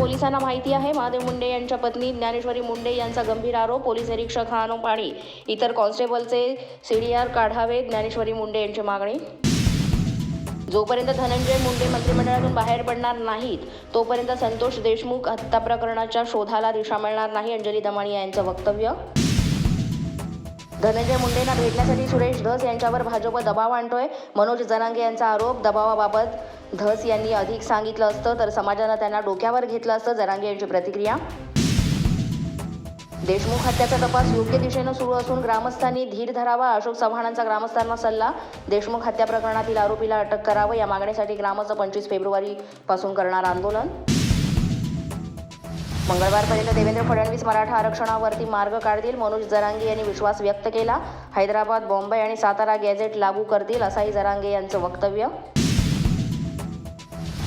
पोलिसांना माहिती आहे. महादेव मुंडे यांच्या पत्नी ज्ञानेश्वरी मुंडे यांचा गंभीर आरोप. पोलीस निरीक्षक हानू आणि इतर कॉन्स्टेबलचे सीडीआर काढावे, ज्ञानेश्वरी मुंडे यांची मागणी. जोपर्यंत धनंजय मुंडे मंत्रिमंडळातून बाहेर पडणार नाहीत तोपर्यंत संतोष देशमुख हत्या प्रकरणाच्या शोधाला दिशा मिळणार नाही, अंजली दमानी यांचं वक्तव्य. धनंजय मुंडेंना भेटण्यासाठी सुरेश धस यांच्यावर भाजप दबाव आणतोय, मनोज जरांगे यांचा आरोप. दबावाबाबत धस यांनी अधिक सांगितलं असतं तर समाजानं त्यांना डोक्यावर घेतलं असतं, जरांगे यांची प्रतिक्रिया. देशमुख हत्याचा तपास योग्य दिशेनं सुरू असून ग्रामस्थांनी धीर धरावा, अशोक चव्हाणांचा ग्रामस्थांना सल्ला. देशमुख हत्या प्रकरणातील आरोपीला अटक करावं या मागणीसाठी ग्रामस्थ 25 फेब्रुवारीपासून करणार आंदोलन. मंगळवारपर्यंत देवेंद्र फडणवीस मराठा आरक्षणावरती मार्ग काढतील, मनोज जरांगे यांनी विश्वास व्यक्त केला. हैदराबाद, बॉम्बे आणि सातारा गॅझेट लागू करतील असंही जरांगे यांचं वक्तव्य.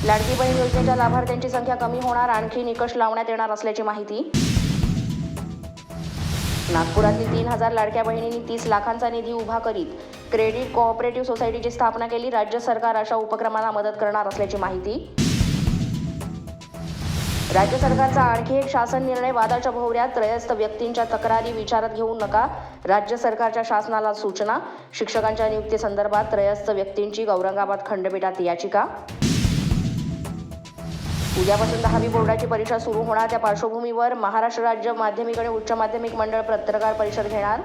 लाडकी बहीण योजनेच्या लाभार्थ्यांची संख्या कमी होणार, आणखी निकष लावण्यात येणार असल्याची माहिती. नागपुरातील 3000 लाडक्या बहिणींनी 30 लाखांचा निधी उभा करीत क्रेडिट कोऑपरेटिव्ह सोसायटीची स्थापना केली. राज्य सरकार अशा उपक्रमांना मदत करणार असल्याची माहिती. राज्य सरकारचा आणखी एक शासन निर्णय वादाच्या भोवऱ्यात. त्रयस्थ व्यक्तींच्या तक्रारी विचारात घेऊ नका, राज्य सरकारच्या शासनाला सूचना. शिक्षकांच्या नियुक्तीसंदर्भात त्रयस्थ व्यक्तींची औरंगाबाद खंडपीठात याचिका. उद्यापासून 10वी बोर्डाची परीक्षा सुरू होणार, त्या पार्श्वभूमीवर महाराष्ट्र राज्य माध्यमिक आणि उच्च माध्यमिक मंडळ पत्रकार परिषद घेणार.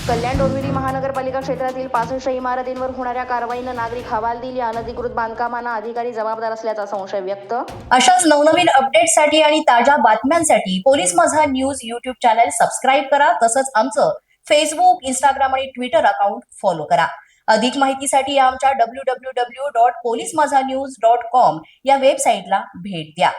कल्याण डोंबिवली महानगरपालिका क्षेत्रातील 65 इमारतींवर होणाऱ्या कारवाईनं नागरिक हवालदिल. या अनधिकृत बांधकामांना अधिकारी जबाबदार असल्याचा संशय व्यक्त. अशाच नवनवीन अपडेट्ससाठी आणि ताज्या बातम्यांसाठी पोलीस माझा न्यूज यूट्यूब चॅनल सबस्क्राईब करा. तसंच आमचं फेसबुक, इंस्टाग्राम आणि ट्विटर अकाउंट फॉलो करा. अधिक माहितीसाठी आमच्या www.polismazhanews.com या वेबसाईटला भेट द्या.